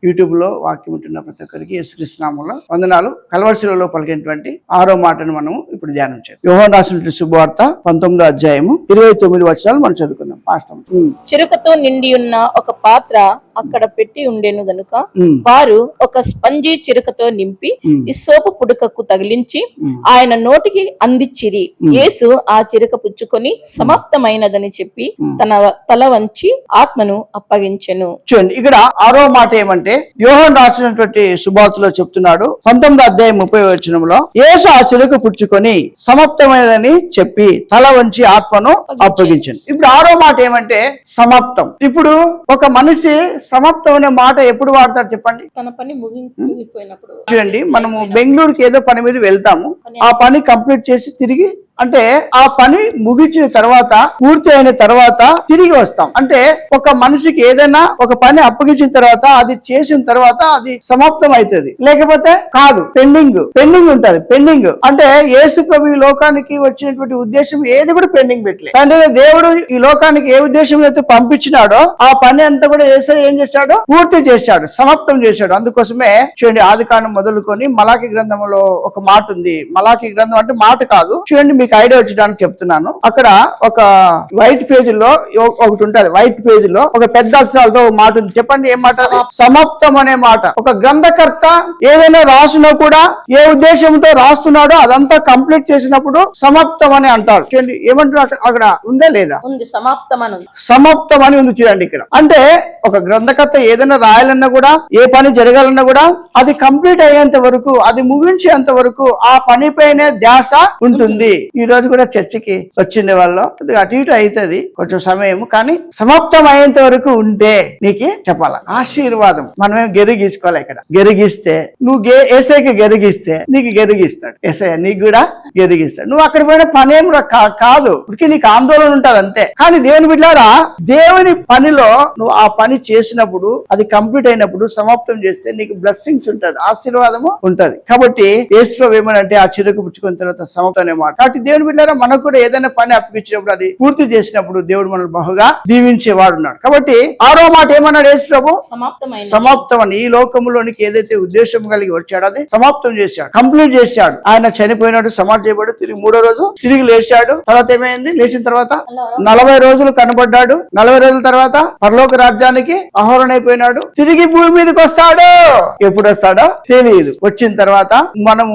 YouTube లో వాక్యం ఉంటున్న ప్రతి ఒక్కరికి యేసుక్రీస్తు నామములో వందనాలు. కల్వరిశిలలో పలికినటువంటి 6వ మాటను మనం ఇప్పుడు ధ్యానం చేద్దాం. యోహాను రాసినటువంటి శుభవార్త 19వ అధ్యాయము 29 వచనాలు మనం చదువుకుందాం. పాస్టర్ చిరుకతో నిండి ఉన్న ఒక పాత్ర అక్కడ పెట్టి ఉండెను గనుక వారు ఒక స్పంజి చిరుకతో నింపి ఇస్సోపు పుడకకు తగిలించి ఆయన నోటికి అందించిరి. యేసు ఆ చిరుక పుచ్చుకొని సమాప్తమైనదని చెప్పి తన తల వంచి ఆత్మను అప్పగించెను. చూడండి, ఇక్కడ 6వ మాట ఏమంటే యోహాను రాసినటువంటి సువార్తలో చెప్తున్నాడు. 19వ అధ్యాయం 30వ వచనంలో యేసు ఆ చిరుక పుచ్చుకొని సమాప్తమైనదని చెప్పి తల వంచి ఆత్మను అప్పగించెను. ఇప్పుడు 6వ మాట ఏమంటే సమాప్తం. ఇప్పుడు ఒక మనిషి సమాప్తం అనే మాట ఎప్పుడు వాడతారు చెప్పండి? తన పని ముగిపోయినప్పుడు. చూడండి, మనము బెంగళూరుకి ఏదో పని మీద వెళ్తాము, ఆ పని కంప్లీట్ చేసి తిరిగి అంటే ఆ పని ముగించిన తర్వాత పూర్తి అయిన తర్వాత తిరిగి వస్తాం. అంటే ఒక మనిషికి ఏదైనా ఒక పని అప్పగించిన తర్వాత అది చేసిన తర్వాత అది సమాప్తం అవుతుంది, లేకపోతే కాదు, పెండింగ్ ఉంటది. పెండింగ్ అంటే యేసు ప్రభు ఈ లోకానికి వచ్చినటువంటి ఉద్దేశం ఏది కూడా పెండింగ్ పెట్టలేదు. తండ్రి దేవుడు ఈ లోకానికి ఏ ఉద్దేశం అయితే పంపించినాడో ఆ పని అంతా కూడా యేసయ్య ఏం చేశాడు? పూర్తి చేశాడు, సమాప్తం చేశాడు. అందుకోసమే చూడండి, ఆదికాండం మొదలుకొని మలాకి గ్రంథంలో ఒక మాట ఉంది. మలాకి గ్రంథం అంటే మాట కాదు. చూడండి, మీకు ఐడియా వచ్చడానికి చెప్తున్నాను. అక్కడ ఒక వైట్ పేజ్ లో ఒకటి ఉంటుంది. వైట్ పేజ్ లో ఒక పెద్ద అక్షరాలతో మాట ఉంది. చెప్పండి, ఏం మాట? సమాప్తం అనే మాట. ఒక గ్రంథకర్త ఏదైనా రాసినా కూడా ఏ ఉద్దేశంతో రాస్తున్నాడో అదంతా కంప్లీట్ చేసినప్పుడు సమాప్తం అని అంటారు. చూడండి, ఏమంటున్నారు అక్కడ? ఉందా లేదా? ఉంది, సమాప్తం అని ఉంది. సమాప్తం అని ఉంది. చూడండి, ఇక్కడ అంటే ఒక గ్రంథకర్త ఏదైనా రాయాలన్నా కూడా ఏ పని జరగాలన్నా కూడా అది కంప్లీట్ అయ్యేంత వరకు, అది ముగించేంత వరకు ఆ పనిపైనే ధ్యాస ఉంటుంది. ఈ రోజు కూడా చర్చికి వచ్చిండే వాళ్ళు అటు ఇటు అవుతుంది కొంచెం సమయం, కానీ సమాప్తం అయ్యేంత వరకు ఉంటే నీకు చెప్పాల ఆశీర్వాదం. మనమేం గెరిగీసుకోవాలి. ఇక్కడ గెరిగిస్తే నువ్వు ఏసైకి గెరిగిస్తే నీకు గెరిగిస్తాడు. ఏసై నీకు కూడా గెరిగిస్తాడు. నువ్వు అక్కడ పోయిన పని ఏం కాదు, ఇప్పటికీ నీకు ఆందోళన ఉంటది అంతే. కానీ దేవుని బిడ్డారా, దేవుని పనిలో నువ్వు ఆ పని చేసినప్పుడు అది కంప్లీట్ అయినప్పుడు సమాప్తం చేస్తే నీకు బ్లెస్సింగ్స్ ఉంటది, ఆశీర్వాదము ఉంటది. కాబట్టి యేసు ప్రభు ఏమనంటే ఆ చిరుకు పుచ్చుకున్న తర్వాత సమాప్తం అనే మాట. కాబట్టి దేవుని బిడ్డారా, మనకు కూడా ఏదైనా పని అప్పగించినప్పుడు అది పూర్తి చేసినప్పుడు దేవుడు మనల్ని బహుగా దీవించేవాడు ఉన్నాడు. కాబట్టి 6వ మాట ఏమన్నాడు యేసు ప్రభు? సమాప్తం అని. ఈ లోకంలోనికి ఏదైతే ఉద్దేశం కలిగి వచ్చాడో అది సమాప్తం చేశాడు, కంప్లీట్ చేశాడు. ఆయన చనిపోయినాడు, సమాధి చేయబడి తిరిగి 3వ రోజు తిరిగి లేచాడు. తర్వాత ఏమైంది? లేచిన తర్వాత 40 రోజులు కనబడ్డాడు. 40 రోజుల తర్వాత పరలోక రాజ్యానికి ఆహ్వానమైపోయినాడు. తిరిగి భూమి మీదకి వస్తాడు. ఎప్పుడు వస్తాడో తెలియదు. వచ్చిన తర్వాత మనం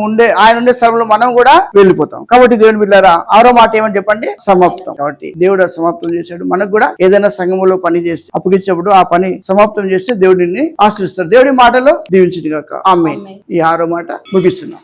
ఆయన ఉండే స్థలంలో మనం కూడా వెళ్ళిపోతాం. కాబట్టి దేవుని బిడ్డారా, 6వ మాట ఏమని చెప్పండి? సమాప్తం. కాబట్టి దేవుడు సమాప్తం చేశాడు. మనకు కూడా ఏదైనా సంఘములో పని చేసి అప్పగించినప్పుడు ఆ పని సమాప్తం చేస్తే దేవుడిని ఆశ్రయిస్తాడు. దేవుడి మాటలో దీవించును గాక. ఆమేన్. ఈ 6వ మాట ముగిస్తున్నాం.